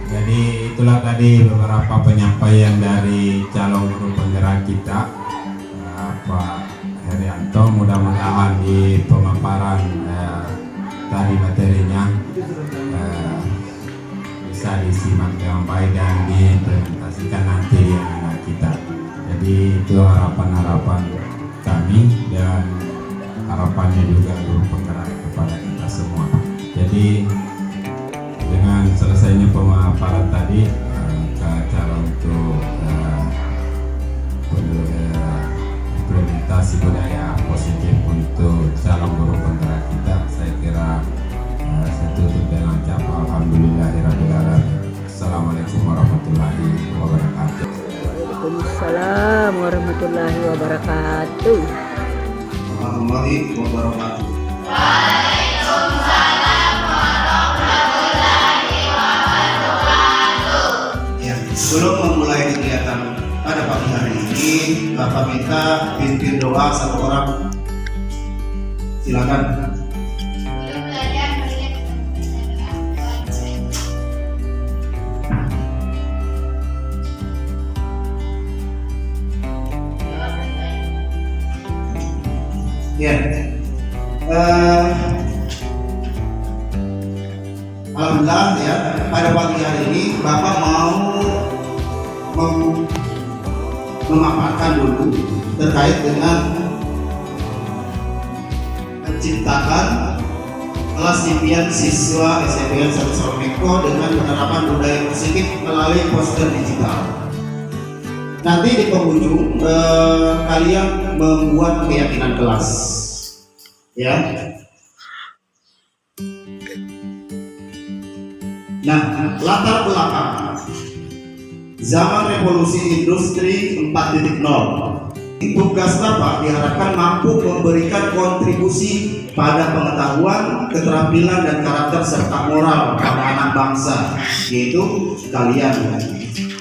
Speaker 1: Jadi itulah tadi beberapa penyampaian dari calon guru penggerak kita, Pak Herianto. Mudah-mudahan di pemaparan tadi materinya bisa disimak dengan baik dan diimplementasikan nanti di anak kita. Jadi itu harapan-harapan kami dan harapannya juga guru penggerak kepada kita semua. Jadi dengan selesainya pemaparan tadi, cara untuk implementasi budaya positif untuk calon guru penggerak kita, saya kira saya tutup dengan ucapan alhamdulillahirrahmanirrahim. Assalamualaikum warahmatullahi wabarakatuh.
Speaker 6: Waalaikumsalam warahmatullahi wabarakatuh.
Speaker 5: Warahmatullahi wabarakatuh. Sebelum memulai kegiatan pada pagi hari ini, Bapak minta pimpin doa satu orang. Silakan. Ya. Alhamdulillah ya, pada pagi hari ini Bapak mau memaparkan dulu terkait dengan menciptakan kelas impian siswa SMPN 1 Sormeko dengan penerapan budaya positif melalui poster digital. Nanti di penghujung kalian membuat keyakinan kelas, ya. Nah, latar belakang zaman revolusi industri 4.0. Tugas Bapak diharapkan mampu memberikan kontribusi pada pengetahuan, keterampilan, dan karakter serta moral pada anak bangsa, yaitu kalian.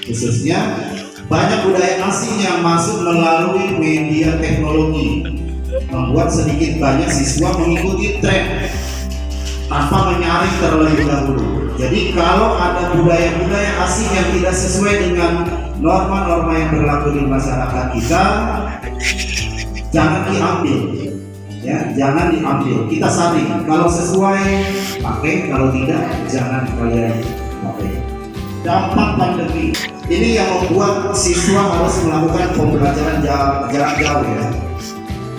Speaker 5: Khususnya banyak budaya asing yang masuk melalui media teknologi, membuat sedikit banyak siswa mengikuti tren tanpa menyaring terlebih dahulu. Jadi kalau ada budaya-budaya asing yang tidak sesuai dengan norma-norma yang berlaku di masyarakat kita, jangan diambil, ya, jangan diambil. Kita saring. Kalau sesuai pakai, kalau tidak jangan kalian pakai. Dampak pandemi ini yang membuat siswa harus melakukan pembelajaran jarak jauh ya.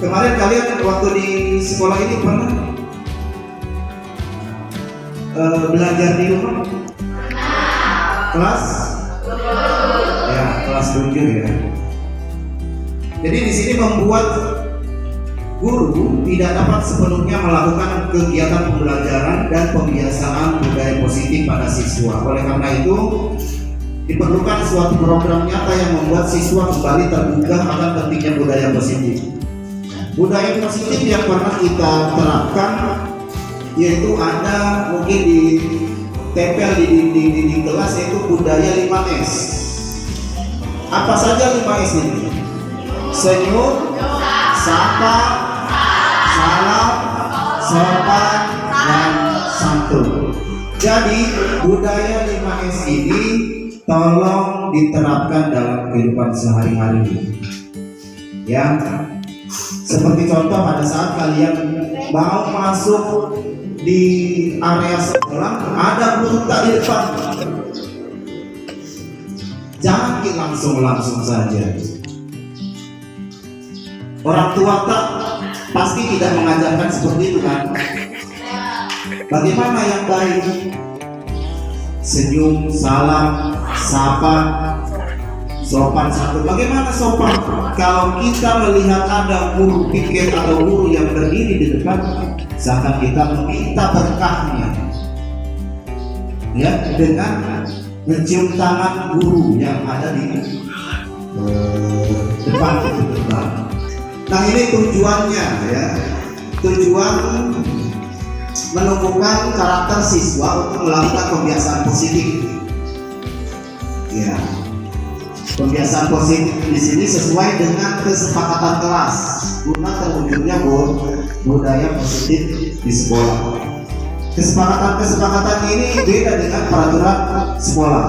Speaker 5: Kemarin kalian waktu di sekolah ini pernah belajar di rumah? Kelas? Ya, kelas 7 ya. Jadi di sini membuat guru tidak dapat sepenuhnya melakukan kegiatan pembelajaran dan pembiasaan budaya positif pada siswa. Oleh karena itu, Diperlukan suatu program nyata yang membuat siswa kembali tergugah akan pentingnya budaya positif. Budaya positif yang pernah kita terapkan yaitu ada mungkin di tempel di kelas, yaitu budaya 5S. Apa saja 5S ini? Senyum, sapa, salam, sopan, dan santun. Jadi budaya 5S ini tolong diterapkan dalam kehidupan sehari-hari. Ya, seperti contoh pada saat kalian mau masuk di area sekolah, ada guru tak di depan, jangan langsung saja. Orang tua tak pasti tidak mengajarkan seperti itu kan? Bagaimana yang baik? Senyum, salam, sapa, sopan santun. Bagaimana sopan? Kalau kita melihat ada guru piket atau guru yang berdiri di depan, seakan kita meminta berkahnya, ya, dengan mencium tangan guru yang ada di depan itu depan. Nah, ini tujuannya, ya, tujuan menumbuhkan karakter siswa untuk melakukan kebiasaan positif. Ya, kebiasaan positif di sini sesuai dengan kesepakatan kelas guna terwujudnya budaya positif di sekolah. Kesepakatan ini beda dengan peraturan sekolah.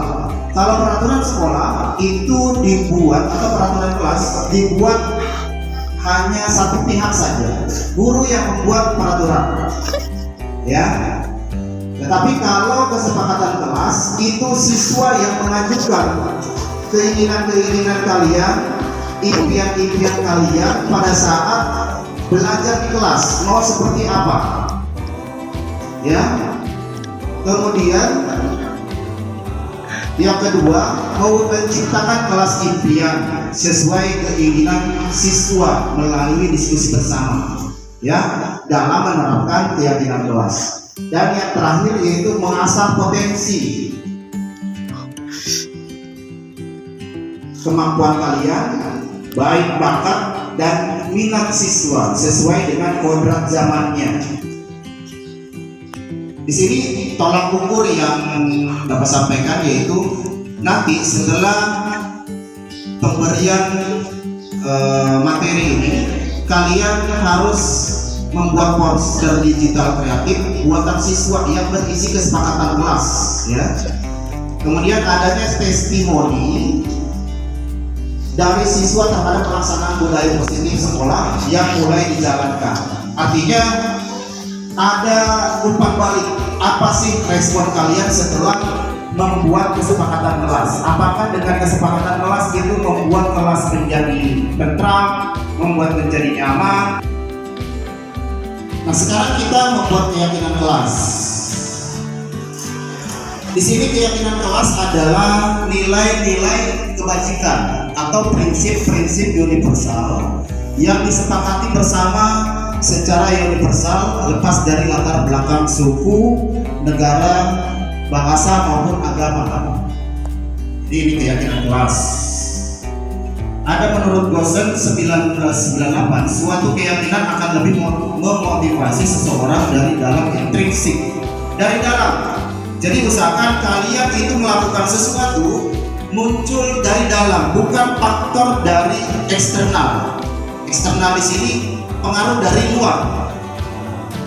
Speaker 5: Kalau peraturan sekolah itu dibuat, atau peraturan kelas dibuat hanya satu pihak saja, guru yang membuat peraturan, ya. Tetapi kalau kesepakatan kelas itu siswa yang mengajukan keinginan-keinginan kalian, impian-impian kalian pada saat belajar di kelas mau seperti apa, ya. Kemudian yang kedua, mau menciptakan kelas impian sesuai keinginan siswa melalui diskusi bersama, ya, dalam menerapkan keyakinan kelas. Dan yang terakhir yaitu mengasah potensi kemampuan kalian, baik bakat dan minat siswa sesuai dengan kodrat zamannya. Di sini tolak ukur yang dapat sampaikan yaitu nanti setelah pemberian materi ini, kalian harus membuat poster digital kreatif buatan siswa yang berisi kesepakatan kelas, ya. Kemudian adanya testimoni dari siswa terhadap pelaksanaan budaya positif sekolah yang mulai dijalankan. Artinya ada umpan balik, apa sih respon kalian setelah membuat kesepakatan kelas? Apakah dengan kesepakatan kelas itu membuat kelas menjadi tentram, membuat menjadi nyaman? Nah, sekarang kita membuat keyakinan kelas. Di sini keyakinan kelas adalah nilai-nilai kebajikan atau prinsip-prinsip universal yang disepakati bersama secara universal lepas dari latar belakang suku, negara, bahasa maupun agama. Jadi ini keyakinan kelas. Ada menurut Gosen 1998, suatu keyakinan akan lebih memotivasi seseorang dari dalam intrinsik, dari dalam. Jadi usahakan kalian itu melakukan sesuatu muncul dari dalam, bukan faktor dari eksternal. Eksternal di sini pengaruh dari luar.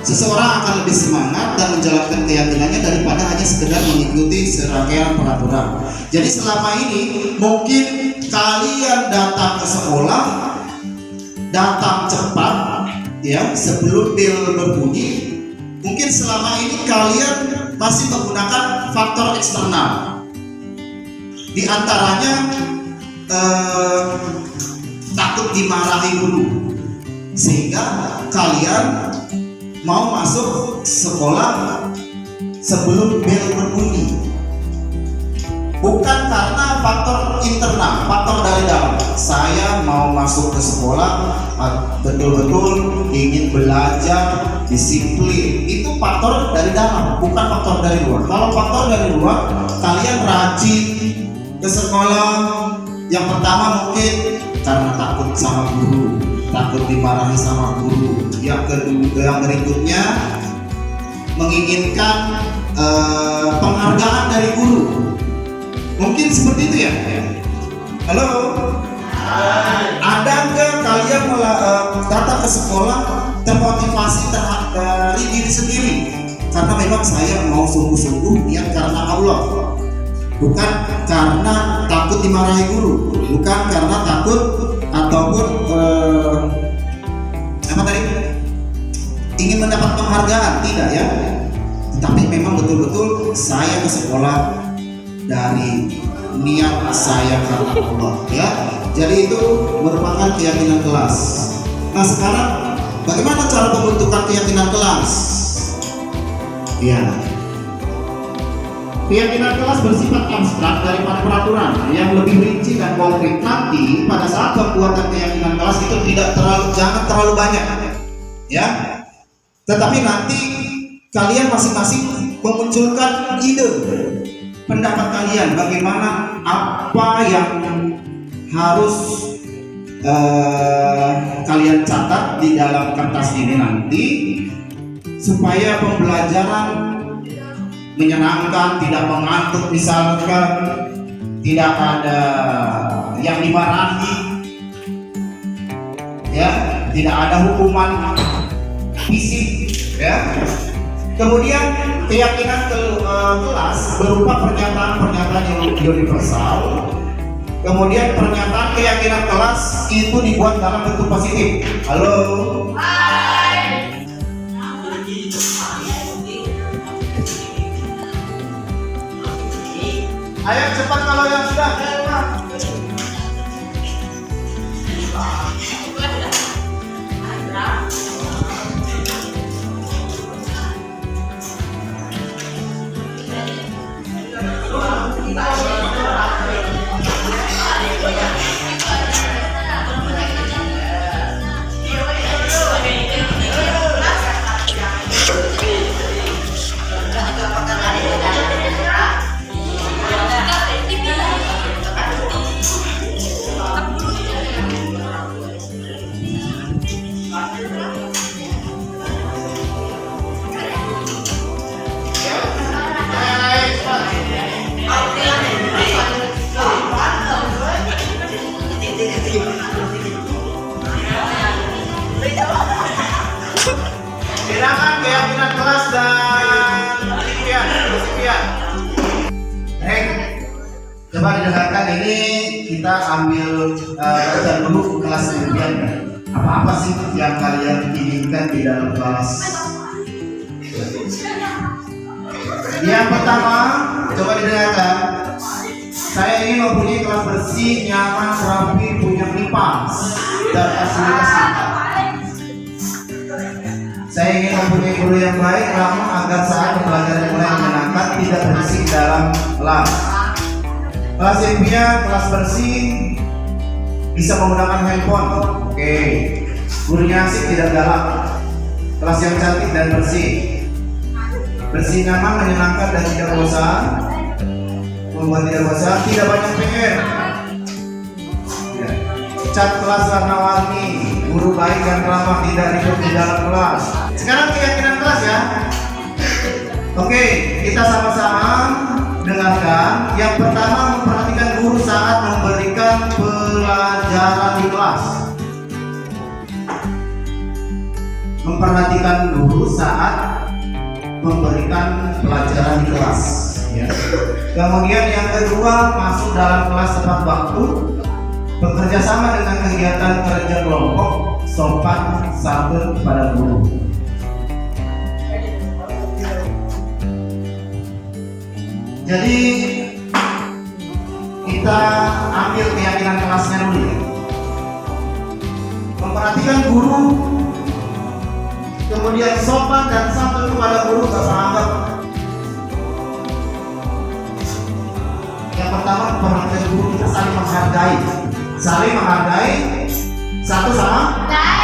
Speaker 5: Seseorang akan lebih semangat dan menjalankan keyakinannya daripada hanya sekedar mengikuti serangkaian peraturan. Jadi selama ini mungkin kalian datang ke sekolah, datang cepat, ya, sebelum bel berbunyi. Mungkin selama ini kalian masih menggunakan faktor eksternal. Di antaranya takut dimarahi guru, sehingga kalian mau masuk sekolah sebelum bel berbunyi. Bukan karena faktor internal, faktor dari dalam. Saya mau masuk ke sekolah betul-betul ingin belajar, disiplin. Itu faktor dari dalam, bukan faktor dari luar. Kalau faktor dari luar, kalian rajin, ke sekolah, yang pertama mungkin karena takut sama guru, takut dimarahi sama guru. Yang kedua, yang berikutnya menginginkan penghargaan dari guru. Mungkin seperti itu ya. Halo. Ada nggak kalian datang ke sekolah termotivasi dari diri sendiri? Karena memang saya mau sungguh-sungguh niat karena Allah, bukan karena takut dimarahi guru, bukan karena takut ataupun apa tadi, ingin mendapat penghargaan, tidak ya. Tapi memang betul-betul saya ke sekolah dari niat saya karena Allah ya. Jadi itu merupakan keyakinan kelas. Nah sekarang bagaimana cara pembentukan keyakinan kelas? Ya, keyakinan kelas bersifat abstrak daripada peraturan yang lebih rinci dan konkret. Nanti pada saat pembuatan keyakinan kelas itu jangan terlalu banyak ya. Tetapi nanti kalian masing-masing memunculkan ide, pendapat kalian bagaimana, apa yang harus kalian catat di dalam kertas ini nanti supaya pembelajaran menyenangkan, tidak mengantuk, misalkan tidak ada yang dimarahi ya, tidak ada hukuman fisik ya. Kemudian keyakinan kelas berupa pernyataan-pernyataan yang universal. Kemudian pernyataan keyakinan kelas itu dibuat dalam bentuk positif. Halo. Hai. Ayo cepat kalau yang sudah. Silakan keyakinan kelas dan Sylvia. Coba didengarkan ini, kita ambil baca dulu kelas Sylvia. Apa sih yang kalian inginkan di dalam kelas? Yang pertama, coba didengarkan. Saya ingin mempunyai kelas bersih, nyaman, rapi, punya kipas dan fasilitas lengkap. Saya ingin mempunyai guru yang baik, ramah agar saat pembelajaran mulai menyenangkan, tidak berisik dalam kelas. Kelas Sylvia, kelas bersih, bisa menggunakan handphone. Oke. Gurunya asik, tidak galak. Kelas yang cantik dan bersih. Bersih, nyaman, menyenangkan dan tidak bosan. Membuat tidak bosan, tidak banyak PR. Ya. Cat kelas warna-warni, guru baik dan ramah, tidak ribut di dalam kelas. Sekarang keyakinan kelas ya. Oke, kita sama-sama dengarkan. Yang pertama, memperhatikan guru saat memberikan pelajaran di kelas. Memperhatikan guru saat memberikan pelajaran di kelas ya. Kemudian yang kedua, masuk dalam kelas tepat waktu, bekerja sama dengan kegiatan kerja kelompok, sopan santun kepada guru. Jadi kita ambil keyakinan kelasnya dulu ya. Memperhatikan guru, kemudian sopan dan santun kepada guru, gak anggap. Yang pertama, memperhatikan guru, kita saling menghargai satu sama lain.